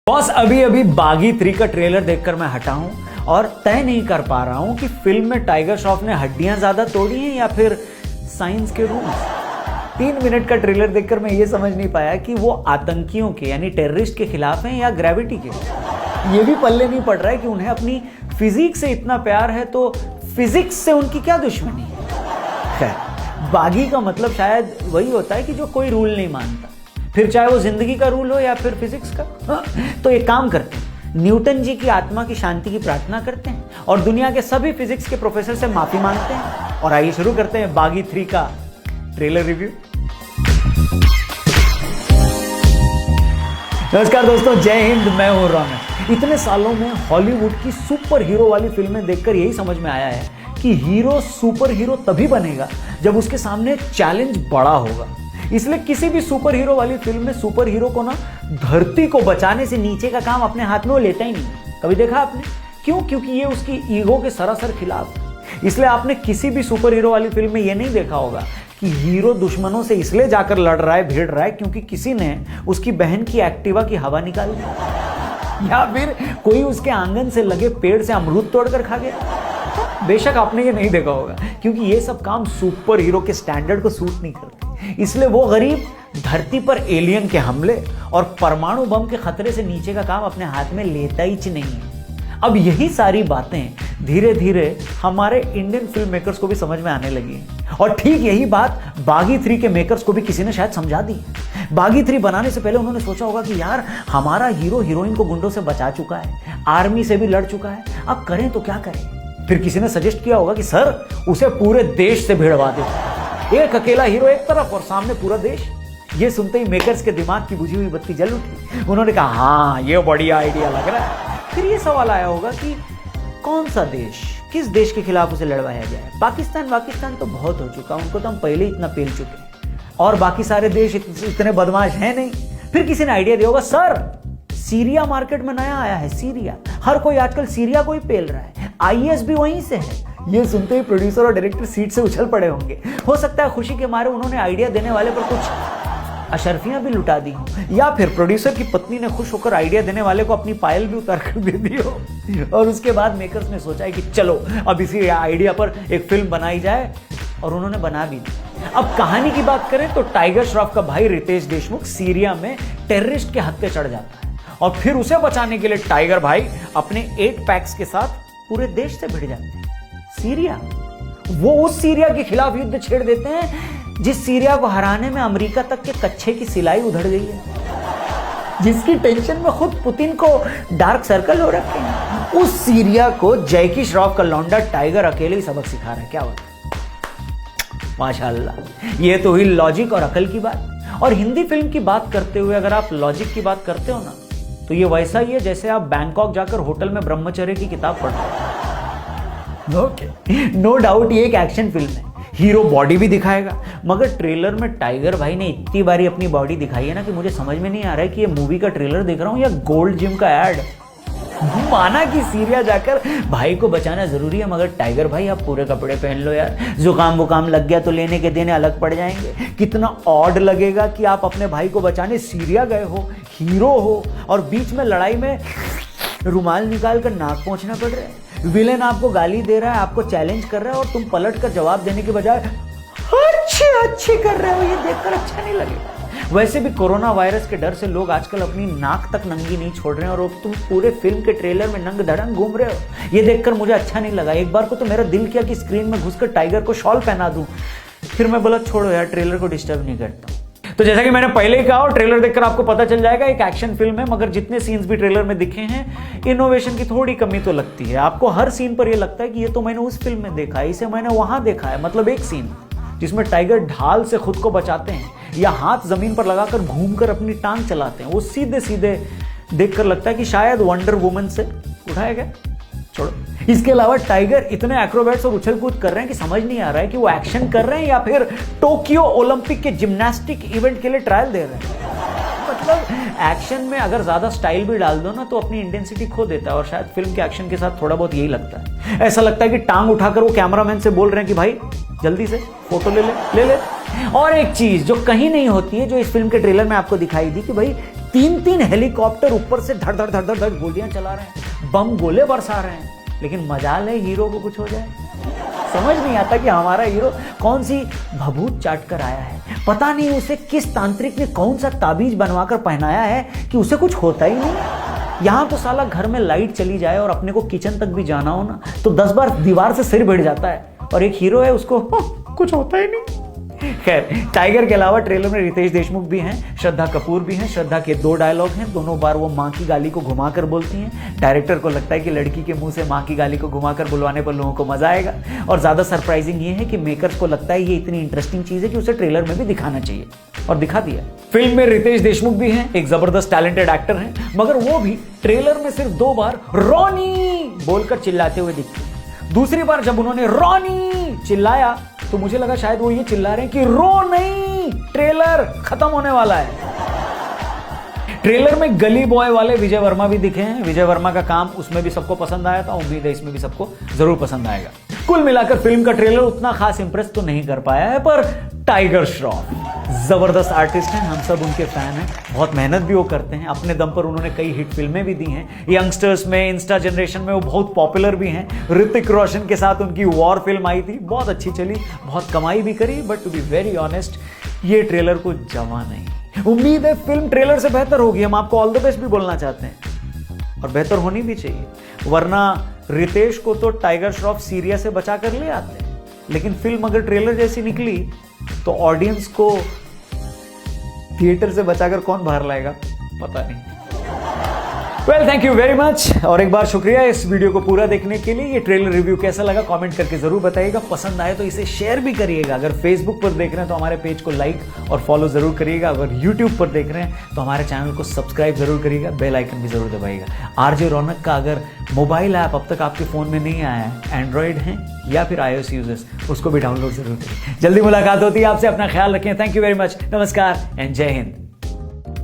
Boss अभी अभी बागी 3 का ट्रेलर देखकर मैं हटा हूं और तय नहीं कर पा रहा हूं कि फिल्म में टाइगर श्रॉफ ने हड्डियां ज्यादा तोड़ी हैं या फिर साइंस के रूल्स। 3 मिनट का ट्रेलर देखकर मैं ये समझ नहीं पाया कि वो आतंकियों के यानी टेररिस्ट के खिलाफ हैं या ग्रेविटी के। ये भी पल्ले नहीं पड़ रहा है कि उन्हें अपनी फिजिक्स से इतना प्यार है तो फिजिक्स से उनकी क्या दुश्मनी है। खैर, बागी का मतलब शायद वही होता है कि जो कोई रूल नहीं मानता, फिर चाहे वो जिंदगी का रूल हो या फिर फिजिक्स का। तो एक काम करते हैं, न्यूटन जी की आत्मा की शांति की प्रार्थना करते हैं और दुनिया के सभी फिजिक्स के प्रोफेसर से माफी मांगते हैं और आइए शुरू करते हैं बागी 3 का ट्रेलर रिव्यू। नमस्कार दोस्तों, जय हिंद। मैं हूं रौनक। इतने सालों में हॉलीवुड की सुपर हीरो वाली फिल्में देखकर यही समझ में आया है कि हीरो सुपर हीरो तभी बनेगा जब उसके सामने चैलेंज बड़ा होगा। इसलिए किसी भी सुपर हीरो वाली फिल्म में सुपर हीरो को ना धरती को बचाने से नीचे का काम अपने हाथ में वो लेता ही नहीं। कभी देखा आपने? क्यों? क्योंकि ये उसकी ईगो के सरासर खिलाफ है। इसलिए आपने किसी भी सुपर हीरो वाली फिल्म में ये नहीं देखा होगा कि हीरो दुश्मनों से इसलिए जाकर लड़ रहा है, भिड़ रहा है क्योंकि किसी ने उसकी बहन की एक्टिवा की हवा निकाल दी या फिर कोई उसके आंगन से लगे पेड़ से अमरूद तोड़कर खा गया। बेशक आपने ये नहीं देखा होगा क्योंकि ये सब काम सुपर हीरो के स्टैंडर्ड को सूट नहीं करते। इसलिए वो गरीब धरती पर एलियन के हमले और परमाणु बम के खतरे से नीचे का काम अपने हाथ में लेता ही नहीं है। अब यही सारी बातें धीरे धीरे हमारे इंडियन फिल्म मेकर्स को भी समझ में आने लगी है और ठीक यही बात बागी 3 के मेकर्स को भी किसी ने शायद समझा दी है। बागी 3 बनाने से पहले उन्होंने सोचा होगा कि यार हमारा हीरो हीरोइन को गुंडों से बचा चुका है, आर्मी से भी लड़ चुका है, अब करें तो क्या करें। फिर किसी ने सजेस्ट किया होगा कि सर उसे पूरे देश से भिड़वा दे, एक अकेला हीरो एक तरफ और सामने पूरा देश। ये सुनते ही मेकर्स के दिमाग की बुझी हुई बत्ती जल उठी। उन्होंने कहा हाँ ये बढ़िया आइडिया लग रहा है। फिर ये सवाल आया होगा कि कौन सा देश, किस देश के खिलाफ उसे लड़वाया जाए। पाकिस्तान तो बहुत हो चुका, उनको तो हम पहले ही इतना पेल चुके और बाकी सारे देश इतने बदमाश हैं नहीं। फिर किसी ने आइडिया दिया होगा सर सीरिया मार्केट में नया आया है, सीरिया। हर कोई आजकल सीरिया को ही पेल रहा है, आईएस भी वहीं से है। ये सुनते ही प्रोड्यूसर और डायरेक्टर सीट से उछल पड़े होंगे। हो सकता है खुशी के मारे उन्होंने आइडिया देने वाले पर कुछ अशर्फियां भी लुटा दी हो या फिर प्रोड्यूसर की पत्नी ने खुश होकर आइडिया देने वाले को अपनी पायल भी उतार कर दे दी हो और उसके बाद मेकर्स ने सोचा है कि चलो अब इसी आइडिया पर एक फिल्म बनाई जाए और उन्होंने बना भी दी। अब कहानी की बात करें तो टाइगर श्रॉफ का भाई रितेश देशमुख सीरिया में टेररिस्ट के हत्थे चढ़ जाता है और फिर उसे बचाने के लिए टाइगर भाई अपने 8 पैक्स के साथ पूरे देश से भिड़ जाते हैं। सीरिया, वो उस सीरिया के खिलाफ युद्ध छेड़ देते हैं जिस सीरिया को हराने में अमेरिका तक के कच्छे की सिलाई उधड़ गई है, जिसकी टेंशन में खुद पुतिन को डार्क सर्कल हो रखे हैं। उस सीरिया को जैकी श्रॉफ का लौंडा टाइगर अकेले ही सबक सिखा रहा है। क्या बात, माशाल्लाह। ये तो हुई लॉजिक और अकल की बात। और हिंदी फिल्म की बात करते हुए अगर आप लॉजिक की बात करते हो ना तो ये वैसा ही है जैसे आप बैंकॉक जाकर होटल में ब्रह्मचर्य की किताब पढ़ते हो। नो डाउट ये एक एक्शन फिल्म है, हीरो बॉडी भी दिखाएगा, मगर ट्रेलर में टाइगर भाई ने इतनी बारी अपनी बॉडी दिखाई है ना कि मुझे समझ में नहीं आ रहा है कि ये मूवी का ट्रेलर देख रहा हूं या गोल्ड जिम का एड। माना कि सीरिया जाकर भाई को बचाना जरूरी है, मगर टाइगर भाई आप पूरे कपड़े पहन लो यार, जुकाम वुकाम लग गया तो लेने के देने अलग पड़ जाएंगे। कितना ऑड लगेगा कि आप अपने भाई को बचाने सीरिया गए हो, हीरो हो और बीच में लड़ाई में रुमाल निकाल कर नाक पोंछना पड़ रहा है। विलेन आपको गाली दे रहा है, आपको चैलेंज कर रहा है और तुम पलट कर जवाब देने के बजाय अच्छे कर रहे हो। ये देखकर अच्छा नहीं लगेगा। वैसे भी कोरोना वायरस के डर से लोग आजकल अपनी नाक तक नंगी नहीं छोड़ रहे हैं और तुम पूरे फिल्म के ट्रेलर में नंग धड़ंग घूम रहे हो। ये देखकर मुझे अच्छा नहीं लगा। एक बार को तो मेरा दिल किया कि स्क्रीन में घुसकर टाइगर को शॉल पहना दूं, फिर मैं बोला छोड़ो यार, ट्रेलर को डिस्टर्ब नहीं करता। तो जैसा कि मैंने पहले ही कहा और ट्रेलर देखकर आपको पता चल जाएगा एक एक्शन फिल्म है, मगर जितने सीन्स भी ट्रेलर में दिखे हैं इनोवेशन की थोड़ी कमी तो लगती है। आपको हर सीन पर यह लगता है कि ये तो मैंने उस फिल्म में देखा है, इसे मैंने वहां देखा है। मतलब एक सीन जिसमें टाइगर ढाल से खुद को बचाते हैं या हाथ जमीन पर लगाकर घूमकर अपनी टांग चलाते हैं, वो सीधे सीधे देखकर लगता है कि शायद वंडर वुमन से उठाया गया। छोड़ो, इसके अलावा टाइगर इतने एक्रोबैट्स और उछल कूद कर रहे हैं कि समझ नहीं आ रहा है कि वो एक्शन कर रहे हैं या फिर टोक्यो ओलंपिक के जिम्नास्टिक इवेंट के लिए ट्रायल दे रहे हैं। मतलब एक्शन में अगर ज्यादा स्टाइल भी डाल दो ना तो अपनी इंटेंसिटी खो देता है और शायद फिल्म के एक्शन के साथ थोड़ा बहुत यही लगता है। ऐसा लगता है कि टांग उठाकर वो कैमरामैन से बोल रहे हैं कि भाई जल्दी से फोटो ले ले। और एक चीज जो कहीं नहीं होती है जो इस फिल्म के ट्रेलर में आपको दिखाई दी कि भाई 3-3 हेलीकॉप्टर ऊपर से धड़ धड़ धड़ धड़ धड़ गोलियां चला रहे हैं, बम गोले बरसा रहे हैं, लेकिन मजाल है हीरो को कुछ हो जाए। समझ नहीं आता कि हमारा हीरो कौन सी भभूत चाट कर आया है। पता नहीं उसे किस तांत्रिक ने कौन सा ताबीज बनवाकर पहनाया है कि उसे कुछ होता ही नहीं। यहां तो साला घर में लाइट चली जाए और अपने को किचन तक भी जाना हो ना तो 10 बार दीवार से सिर भिड़ जाता है, और एक हीरो है उसको कुछ होता ही नहीं। खैर, टाइगर के अलावा ट्रेलर में रितेश देशमुख भी हैं, श्रद्धा कपूर भी हैं। श्रद्धा के 2 डायलॉग हैं, दोनों बार वो माँ की गाली को घुमाकर बोलती हैं। डायरेक्टर को लगता है कि लड़की के मुंह से माँ की गाली को घुमाकर बुलवाने पर लोगों को मजा आएगा। और ज्यादा सरप्राइजिंग ये है कि मेकर्स को लगता है ये इतनी इंटरेस्टिंग चीज है कि उसे ट्रेलर में भी दिखाना चाहिए, और दिखा दिया। फिल्म में रितेश देशमुख भी हैं, एक जबरदस्त टैलेंटेड एक्टर हैं, मगर वो भी ट्रेलर में सिर्फ 2 बार रॉनी बोलकर चिल्लाते हुए दिखते हैं। दूसरी बार जब उन्होंने रॉनी चिल्लाया तो मुझे लगा शायद वो ये चिल्ला रहे हैं कि रो नहीं, ट्रेलर खत्म होने वाला है। ट्रेलर में गली बॉय वाले विजय वर्मा भी दिखे हैं। विजय वर्मा का काम उसमें भी सबको पसंद आया था, उम्मीद है इसमें भी सबको जरूर पसंद आएगा। कुल मिलाकर फिल्म का ट्रेलर उतना खास इंप्रेस तो नहीं कर पाया है, पर टाइगर श्रॉफ जबरदस्त आर्टिस्ट हैं, हम सब उनके फैन हैं। बहुत मेहनत भी वो करते हैं, अपने दम पर उन्होंने कई हिट फिल्में भी दी हैं। यंगस्टर्स में, इंस्टा जनरेशन में वो बहुत पॉपुलर भी हैं। ऋतिक रोशन के साथ उनकी वॉर फिल्म आई थी, बहुत अच्छी चली, बहुत कमाई भी करी, but to be very honest ये ट्रेलर को जमा नहीं। उम्मीद है फिल्म ट्रेलर से बेहतर होगी, हम आपको ऑल द बेस्ट भी बोलना चाहते हैं, और बेहतर होनी भी चाहिए, वरना रितेश को तो टाइगर श्रॉफ सीरिया से बचा कर ले आते हैं, लेकिन फिल्म अगर ट्रेलर जैसी निकली तो ऑडियंस को थिएटर से बचाकर कौन बाहर लाएगा पता नहीं। Well, thank you very much, और एक बार शुक्रिया इस वीडियो को पूरा देखने के लिए। ये ट्रेलर रिव्यू कैसा लगा कमेंट करके जरूर बताइएगा, पसंद आए तो इसे शेयर भी करिएगा। अगर फेसबुक पर देख रहे हैं तो हमारे पेज को लाइक और फॉलो जरूर करिएगा। अगर यूट्यूब पर देख रहे हैं तो हमारे चैनल को सब्सक्राइब जरूर करिएगा, बेल आइकन भी जरूर दबाइएगा। आरजे रौनक का अगर मोबाइल ऐप अब तक आपके फोन में नहीं आया है, एंड्रॉइड है या फिर iOS यूजर्स, उसको भी डाउनलोड जरूर करें। जल्दी मुलाकात होती है आपसे, अपना ख्याल रखें। थैंक यू वेरी मच, नमस्कार एंड जय हिंद।